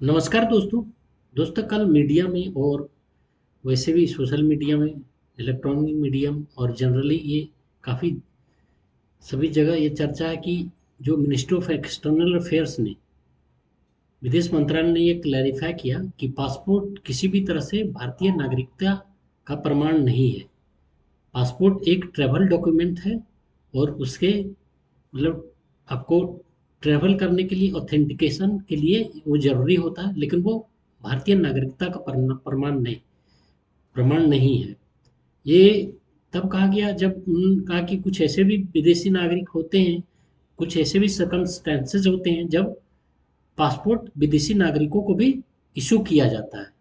नमस्कार दोस्तों कल मीडिया में और वैसे भी सोशल मीडिया में इलेक्ट्रॉनिक मीडियम और जनरली ये काफ़ी सभी जगह ये चर्चा है कि जो मिनिस्ट्री ऑफ एक्सटर्नल अफेयर्स ने विदेश मंत्रालय ने ये क्लैरिफाई किया कि पासपोर्ट किसी भी तरह से भारतीय नागरिकता का प्रमाण नहीं है। पासपोर्ट एक ट्रैवल डॉक्यूमेंट है और उसके मतलब आपको ट्रैवल करने के लिए ऑथेंटिकेशन के लिए वो ज़रूरी होता है, लेकिन वो भारतीय नागरिकता का प्रमाण नहीं है। ये तब कहा गया जब उन्होंने कहा कि कुछ ऐसे भी विदेशी नागरिक होते हैं, कुछ ऐसे भी सर्कमस्टेंसेस होते हैं जब पासपोर्ट विदेशी नागरिकों को भी इशू किया जाता है।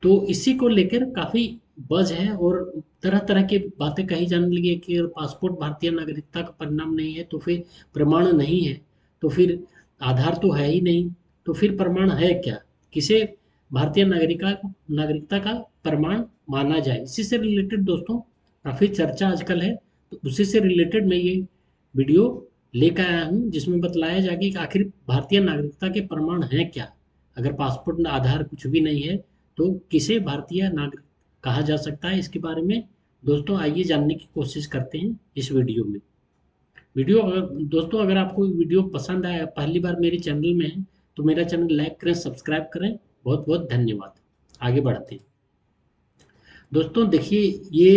तो इसी को लेकर काफ़ी बज़ है और तरह-तरह की बातें कही जाने लगी है कि अगर पासपोर्ट भारतीय नागरिकता का परिणाम नहीं है, तो फिर प्रमाण नहीं है, तो फिर आधार तो है ही नहीं, तो फिर प्रमाण है क्या? किसे भारतीय नागरिकता का प्रमाण माना जाए? इसी से रिलेटेड दोस्तों काफ़ी चर्चा आजकल है, तो उसी से रिलेटेड मैं ये वीडियो लेकर आया हूँ, जिसमें बतलाया जाए कि आखिर भारतीय नागरिकता के प्रमाण हैं क्या? अगर पासपोर्ट, आधार कुछ भी नहीं है, तो किसे भारतीय नागरिक कहा जा सकता है? इसके बारे में दोस्तों आइए जानने की कोशिश करते हैं इस वीडियो में। अगर आपको वीडियो पसंद आया, पहली बार मेरे चैनल में है, तो मेरा चैनल लाइक करें, सब्सक्राइब करें। बहुत बहुत धन्यवाद। आगे बढ़ते हैं। दोस्तों देखिए, ये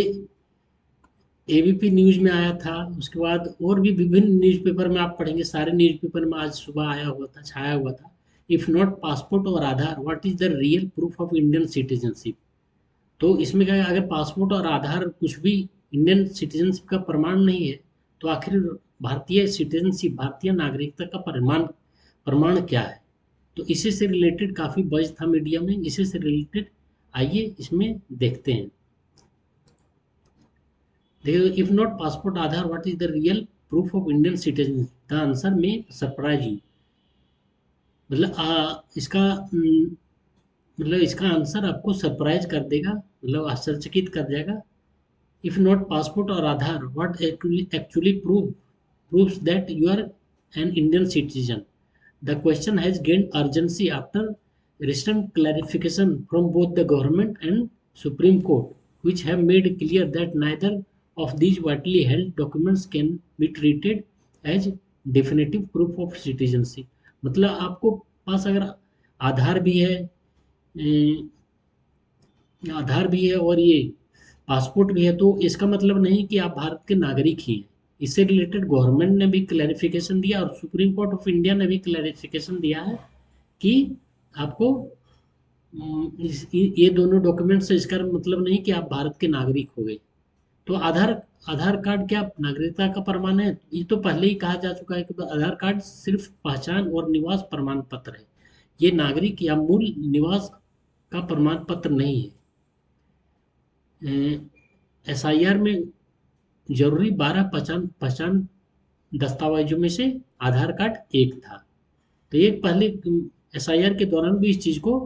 एबीपी न्यूज़ में आया था, उसके बाद और भी विभिन्न न्यूज़पेपर में आप पढ़ेंगे, सारे न्यूज़पेपर में आज सुबह आया हुआ था, छाया हुआ था। इफ नॉट पासपोर्ट और Aadhaar, what is the real proof of Indian citizenship? तो इसमें क्या है, अगर पासपोर्ट और आधार कुछ भी इंडियन सिटीजनशिप का प्रमाण नहीं है, तो आखिर भारतीय सिटीजनशिप, भारतीय नागरिकता का प्रमाण क्या है? तो इसी से रिलेटेड काफ़ी बज़ था मीडिया में, इसी से रिलेटेड आइए इसमें देखते हैं। देखिए, if not passport Aadhaar, what is the real proof of Indian citizen? The answer में सरप्राइज यू। मतलब इसका आंसर आपको सरप्राइज कर देगा, मतलब आश्चर्यचकित कर जाएगा। If not passport or Aadhaar, what actually proves that you are an Indian citizen? The question has gained urgency after recent clarification from both the government and Supreme Court, which have made clear that neither of these widely held documents can be treated as definitive proof of citizenship. मतलब आपको पास अगर आधार भी है, आधार भी है और ये passport भी है, तो इसका मतलब नहीं कि आप भारत के नागरिक ही हैं। इससे रिलेटेड गवर्नमेंट ने भी क्लैरिफिकेशन दिया और सुप्रीम कोर्ट ऑफ इंडिया ने भी क्लैरिफिकेशन दिया है कि आपको ये दोनों डॉक्यूमेंट से इसका मतलब नहीं कि आप भारत के नागरिक हो गए। तो आधार आधार कार्ड क्या नागरिकता का प्रमाण है? ये तो पहले ही कहा जा चुका है कि आधार कार्ड सिर्फ पहचान और निवास प्रमाण पत्र है। ये नागरिक या मूल निवास का प्रमाण पत्र नहीं है। एसआईआर में जरूरी 12 पहचान पहचान दस्तावेजों में से आधार कार्ड एक था। तो ये पहले एसआईआर के दौरान भी इस चीज़ को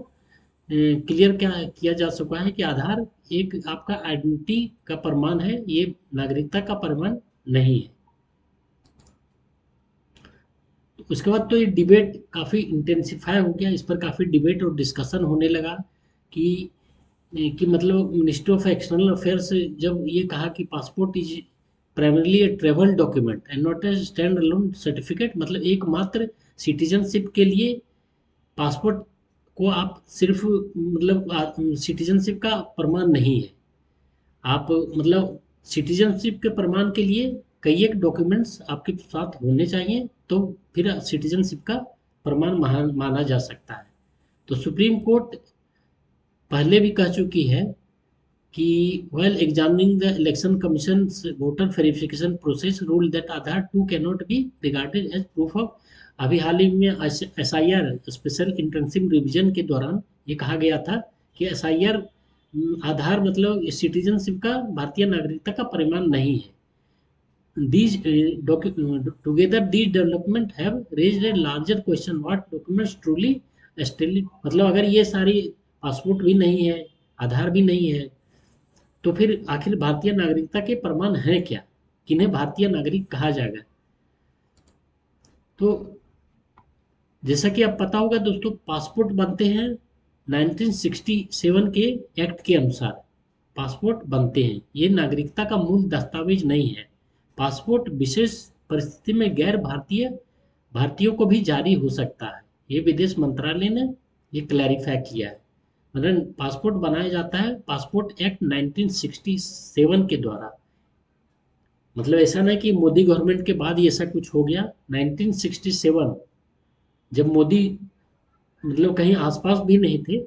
क्लियर क्या किया जा चुका है कि आधार एक आपका आइडेंटिटी का प्रमाण है, ये नागरिकता का प्रमाण नहीं है। तो उसके बाद तो ये डिबेट काफ़ी इंटेंसिफाई हो गया, इस पर काफ़ी डिबेट और डिस्कशन होने लगा कि मतलब मिनिस्ट्री ऑफ एक्सटर्नल अफेयर्स जब ये कहा कि passport is primarily A travel document and not a stand alone certificate, मतलब एकमात्र सिटीजनशिप के लिए पासपोर्ट को आप सिर्फ मतलब सिटीजनशिप का प्रमाण नहीं है। आप मतलब सिटीजनशिप के प्रमाण के लिए कई एक डॉक्यूमेंट्स आपके साथ होने चाहिए, तो फिर सिटीजनशिप का प्रमाण माना जा सकता है। तो सुप्रीम कोर्ट पहले भी कह चुकी है कि while examining the election commission's voter verification process ruled that Aadhaar too cannot be regarded as proof of। अभी हाल ही में एसआईआर स्पेशल इंटेंसिव रिवीजन के दौरान ये कहा गया था कि एसआईआर आधार मतलब सिटीजनशिप का, भारतीय नागरिकता का प्रमाण नहीं है। These together these development have raised a larger question: what documents truly establish, मतलब अगर ये सारी पासपोर्ट भी नहीं है, आधार भी नहीं है, तो फिर आखिर भारतीय नागरिकता के प्रमाण हैं क्या? किन्हें भारतीय नागरिक कहा जाएगा? तो जैसा कि आप पता होगा दोस्तों, पासपोर्ट बनते हैं 1967 के एक्ट के अनुसार। पासपोर्ट बनते हैं, ये नागरिकता का मूल दस्तावेज नहीं है। पासपोर्ट विशेष परिस्थिति में गैर भारतीय भारतीयों को भी जारी हो सकता है। ये विदेश मंत्रालय ने ये क्लैरिफाई किया है। मतलब पासपोर्ट बनाया जाता है पासपोर्ट एक्ट 1967 के द्वारा। मतलब ऐसा नहीं कि मोदी गवर्नमेंट के बाद ये ऐसा कुछ हो गया। 1967, जब मोदी मतलब कहीं आसपास भी नहीं थे,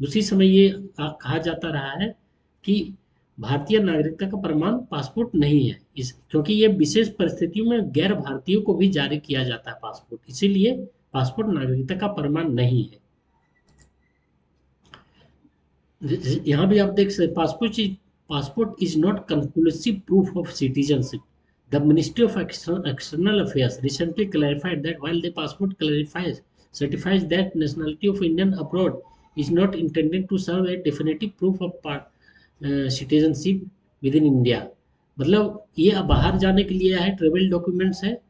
उसी समय ये कहा जाता रहा है कि भारतीय नागरिकता का प्रमाण पासपोर्ट नहीं है, इस क्योंकि ये विशेष परिस्थितियों में गैर भारतीयों को भी जारी किया जाता है पासपोर्ट, इसीलिए पासपोर्ट नागरिकता का प्रमाण नहीं है। यहाँ भी आप देख सकते, passport is not conclusive proof of citizenship. The ministry of external affairs recently clarified that while the passport clarifies certifies that nationality of Indian abroad is not intended to serve a definitive proof of citizenship within India। मतलब ये अब बाहर जाने के लिए है, travel documents है,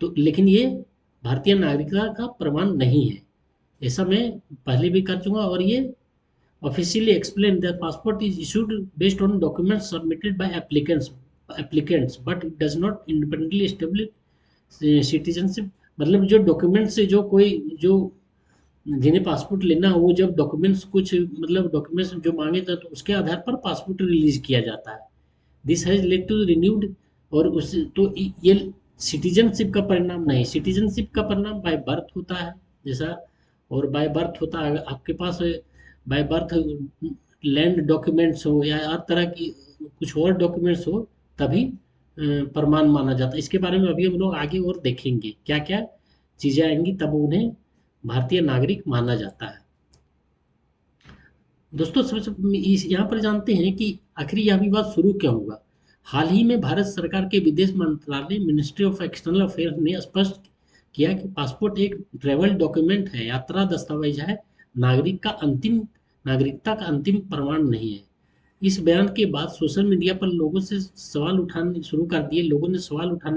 तो लेकिन ये भारतीय नागरिकता का प्रमाण नहीं है। ऐसा मैं पहले भी कर चुका, और ये officially explained that passport is issued based on documents submitted by applicants, but it does not independently establish citizenship। मतलब जो डॉक्यूमेंट से जो कोई जो जिन्हें पासपोर्ट लेना हो, वो जब डॉक्यूमेंट्स कुछ मतलब डॉक्यूमेंट्स जो मांगे थे तो उसके आधार पर पासपोर्ट रिलीज किया जाता है। This has led to renewed, और उस तो ये सिटीजनशिप का परिणाम नहीं। सिटीजनशिप का परिणाम बाय बर्थ होता है जैसा, और बाय बर्थ होता है आपके पास बाय बर्थ लैंड डॉक्यूमेंट्स हो या हर तरह की कुछ और डॉक्यूमेंट्स हो, तभी प्रमाण माना जाता है। इसके बारे में अभी हम लोग आगे और देखेंगे क्या क्या चीज़ें आएंगी, तब उन्हें भारतीय नागरिक माना जाता है। दोस्तों सबसे यहाँ पर जानते हैं कि आखिर यह विवाद शुरू क्यों हुआ। हाल ही में भारत सरकार के विदेश मंत्रालय मिनिस्ट्री ऑफ एक्सटर्नल अफेयर्स ने स्पष्ट किया कि पासपोर्ट एक ट्रैवल डॉक्यूमेंट है, यात्रा दस्तावेज है, नागरिकता का अंतिम प्रमाण नहीं है। इस बयान के बाद सोशल मीडिया पर लोगों ने सवाल उठाने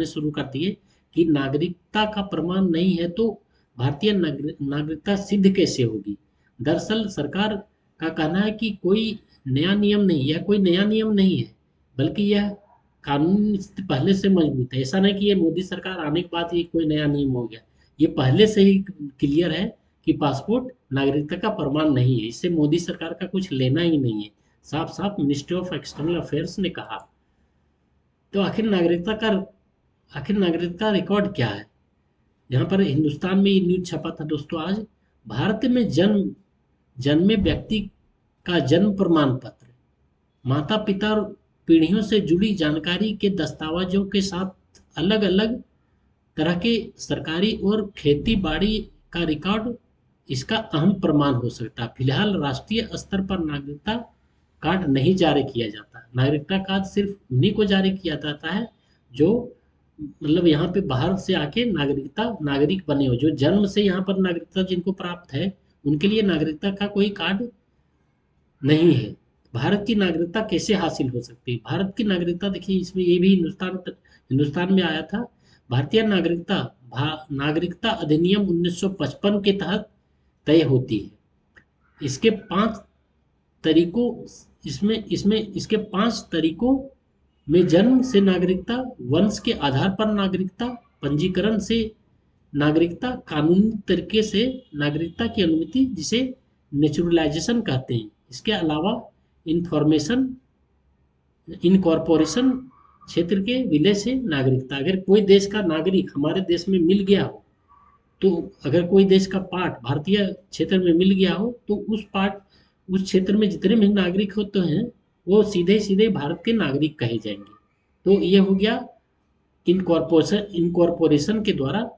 शुरू कर दिए कि नागरिकता का प्रमाण नहीं है तो भारतीय नागरिकता सिद्ध कैसे होगी। दरअसल सरकार का कहना है कि कोई नया नियम नहीं है, बल्कि यह कानून पहले से मजबूत है। ऐसा नहीं कि ये मोदी सरकार आने के बाद ये कोई नया नियम हो गया, ये पहले से ही क्लियर है कि पासपोर्ट नागरिकता का प्रमाण नहीं है, इससे मोदी सरकार का कुछ लेना ही नहीं है। साफ साफ मिनिस्ट्री ऑफ एक्सटर्नल अफेयर्स ने कहा। तो आखिर नागरिकता रिकॉर्ड क्या है। यहाँ पर हिंदुस्तान में ये न्यूज छपा था दोस्तों आज। भारत में जन्मे व्यक्ति का जन्म प्रमाण पत्र, माता पिता और पीढ़ियों से जुड़ी जानकारी के दस्तावेजों के साथ अलग अलग तरह के सरकारी और खेती बाड़ी का रिकॉर्ड इसका अहम प्रमाण हो सकता है। फिलहाल राष्ट्रीय स्तर पर नागरिकता कार्ड नहीं जारी किया जाता। नागरिकता कार्ड सिर्फ उन्हीं को जारी किया जाता है जो मतलब यहाँ पे बाहर से आके नागरिक बने हो, जो जन्म से यहाँ पर नागरिकता जिनको प्राप्त है उनके लिए नागरिकता का कोई कार्ड नहीं है। भारत की नागरिकता कैसे हासिल हो सकती है। भारत की नागरिकता देखिए, इसमें ये भी हिंदुस्तान में आया था। भारतीय नागरिकता अधिनियम 1955 के तहत तय होती है। इसके पांच तरीकों इसमें इसमें इसके 5 तरीकों में जन्म से नागरिकता, वंश के आधार पर नागरिकता, पंजीकरण से नागरिकता, कानूनी तरीके से नागरिकता की अनुमति जिसे नेचुरलाइजेशन कहते हैं। इसके अलावा इंफॉर्मेशन इनकॉर्पोरेशन क्षेत्र के विलय से नागरिकता। अगर कोई देश का नागरिक हमारे देश में मिल गया हो, तो अगर कोई देश का पार्ट भारतीय क्षेत्र में मिल गया हो तो उस क्षेत्र में जितने भी नागरिक होते हैं वो सीधे सीधे भारत के नागरिक कहे जाएंगे। तो ये हो गया इनकॉर्पोरेशन के द्वारा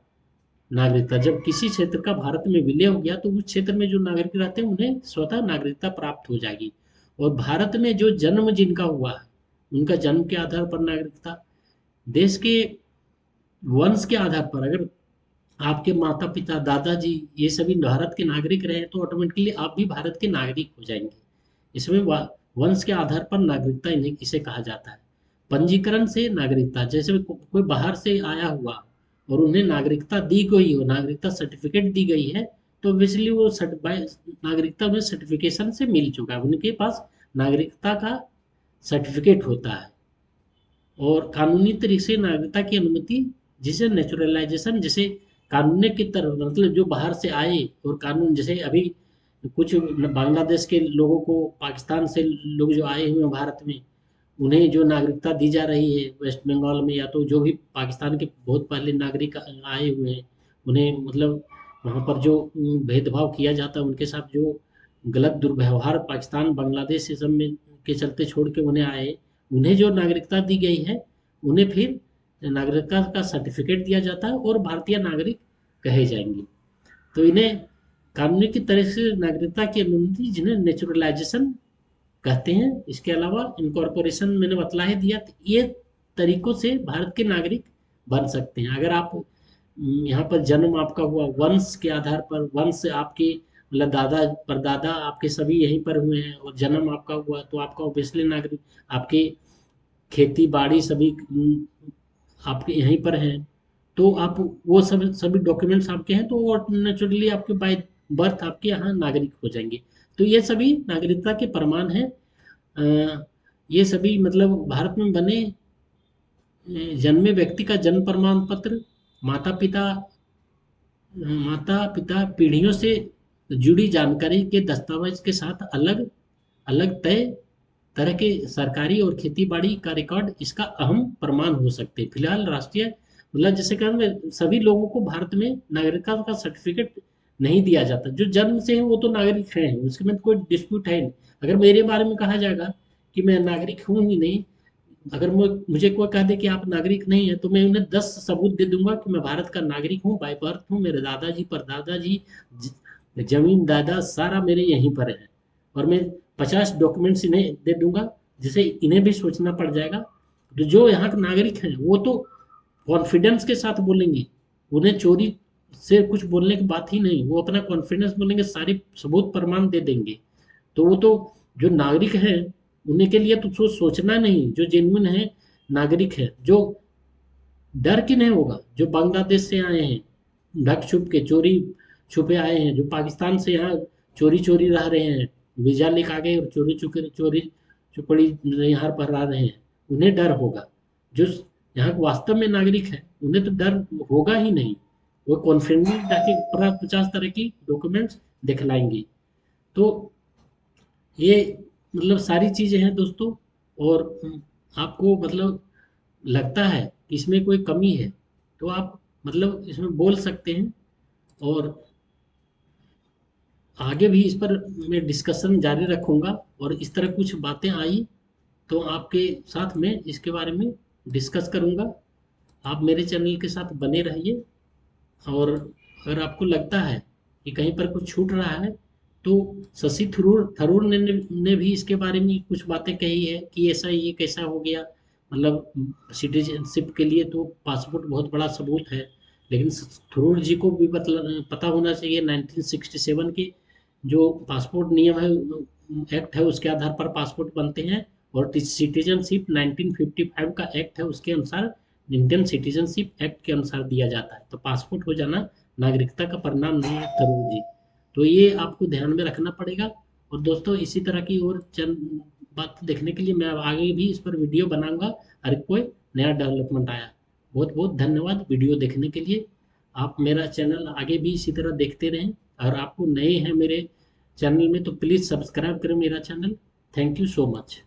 नागरिकता। जब किसी क्षेत्र का भारत में विलय हो गया तो उस क्षेत्र में जो नागरिक रहते हैं उन्हें स्वतः नागरिकता प्राप्त हो जाएगी। और भारत में जो जन्म जिनका हुआ है उनका जन्म के आधार पर नागरिकता। देश के वंश के आधार पर अगर आपके माता पिता दादाजी ये सभी भारत के नागरिक रहे तो ऑटोमेटिकली आप भी भारत के नागरिक हो जाएंगे। इसमें वंश के आधार पर नागरिकता इसे कहा जाता है। पंजीकरण से नागरिकता, जैसे कोई बाहर से आया हुआ और उन्हें नागरिकता दी गई हो, नागरिकता सर्टिफिकेट दी गई है, तो ऑब्वियसली वो नागरिकता में सर्टिफिकेशन से मिल चुका है, उनके पास नागरिकता का सर्टिफिकेट होता है। और कानूनी तरीके से नागरिकता की अनुमति, जिसे नेचुरलाइजेशन, जैसे कानून की तरह, मतलब जो बाहर से आए और कानून, जैसे अभी कुछ बांग्लादेश के लोगों को, पाकिस्तान से लोग जो आए हुए हैं भारत में, उन्हें जो नागरिकता दी जा रही है वेस्ट बंगाल में, या तो जो भी पाकिस्तान के बहुत पहले नागरिक आए हुए हैं, उन्हें मतलब वहाँ पर जो भेदभाव किया जाता है, उनके साथ जो गलत दुर्व्यवहार पाकिस्तान बांग्लादेश से सब में के चलते छोड़ के उन्हें आए, उन्हें जो नागरिकता दी गई है, उन्हें फिर नागरिकता का सर्टिफिकेट दिया जाता है और भारतीय नागरिक कहे जाएंगे। तो इन्हें कानूनी की तरह से नागरिकता की अनुमति, जिन्हें नेचुरलाइजेशन कहते हैं। इसके अलावा इनकॉर्पोरेशन मैंने बतला ही दिया, तो ये तरीकों से भारत के नागरिक बन सकते हैं। अगर आप यहाँ पर जन्म आपका हुआ वंश के आधार पर, वंश आपके मतलब दादा परदादा आपके सभी यहीं पर हुए हैं, और जन्म आपका हुआ, तो आपका ऑब्वियसली नागरिक, आपके खेती बाड़ी सभी आपके यहीं पर हैं, तो आप वो सब सभी डॉक्यूमेंट्स आपके हैं, तो नेचुरली आपके बाय बर्थ आपके यहाँ नागरिक हो जाएंगे। तो ये सभी नागरिकता के प्रमाण हैं। ये सभी मतलब भारत में बने जन्मे व्यक्ति का जन्म प्रमाण पत्र, माता पिता माता पिता पीढ़ियों से जुड़ी जानकारी के दस्तावेज के साथ अलग अलग तय तरह के सरकारी और खेती बाड़ी का रिकॉर्ड इसका अहम प्रमाण हो सकते हैं। फिलहाल राष्ट्रीय मतलब जैसे कहते सभी लोगों को भारत में नागरिकता का सर्टिफिकेट नहीं दिया जाता। जो जन्म से है वो तो नागरिक हैं, उसके में कोई डिस्प्यूट है नहीं। अगर मेरे बारे में कहा जाएगा कि मैं नागरिक हूँ ही नहीं, अगर मुझे कोई कह दे कि आप नागरिक नहीं है, तो मैं उन्हें 10 सबूत दे दूंगा कि मैं भारत का नागरिक हूँ, बाय बर्थ हूँ, मेरे दादाजी परदादाजी जमीन दादा सारा मेरे यहीं पर है, और मैं 50 डॉक्यूमेंट्स इन्हें दे दूंगा, जिसे इन्हें भी सोचना पड़ जाएगा। तो जो यहाँ के नागरिक हैं वो तो कॉन्फिडेंस के साथ बोलेंगे, उन्हें चोरी से कुछ बोलने की बात ही नहीं, वो अपना कॉन्फिडेंस बोलेंगे, सारे सबूत प्रमाण दे देंगे। तो वो तो जो नागरिक हैं उन्हीं के लिए तो सोचना नहीं, जो जेन्युइन है नागरिक है, जो डर की नहीं होगा, जो बांग्लादेश से आए हैं ढक छुप के, चोरी छुपे आए हैं, जो पाकिस्तान से यहाँ चोरी चोरी रह रहे हैं, वीजा लेकर आ गए और चोरी चुके चोरी चुपड़ी यहाँ पर रह रहे हैं, उन्हें डर होगा। जो यहाँ वास्तव में नागरिक है उन्हें तो डर होगा ही नहीं, वो कॉन्फिडेंस जाके 50 तरह की डॉक्यूमेंट्स दिखलाएंगे। तो ये मतलब सारी चीज़ें हैं दोस्तों। और आपको मतलब लगता है कि इसमें कोई कमी है, तो आप मतलब इसमें बोल सकते हैं, और आगे भी इस पर मैं डिस्कशन जारी रखूँगा। और इस तरह कुछ बातें आई तो आपके साथ मैं इसके बारे में डिस्कस करूँगा। आप मेरे चैनल के साथ बने रहिए, और अगर आपको लगता है कि कहीं पर कुछ छूट रहा है, तो शशि थरूर ने भी इसके बारे में कुछ बातें कही है कि ऐसा ये कैसा हो गया। मतलब सिटीजनशिप के लिए तो पासपोर्ट बहुत बड़ा सबूत है, लेकिन थरूर जी को भी पता होना चाहिए 1967 के जो पासपोर्ट नियम है, एक्ट है, उसके आधार पर पासपोर्ट बनते हैं। और सिटीजनशिप 1955 का एक्ट है, उसके अनुसार इंडियन सिटीजनशिप एक्ट के अनुसार दिया जाता है। तो पासपोर्ट हो जाना नागरिकता का परिणाम नहीं है थरूर जी। तो ये आपको ध्यान में रखना पड़ेगा। और दोस्तों इसी तरह की और चंद बात देखने के लिए मैं आगे भी इस पर वीडियो बनाऊंगा, हर कोई नया डेवलपमेंट आया। बहुत बहुत धन्यवाद वीडियो देखने के लिए। आप मेरा चैनल आगे भी इसी तरह देखते रहें, और आपको नए हैं मेरे चैनल में तो प्लीज़ सब्सक्राइब करें मेरा channel. Thank you so much.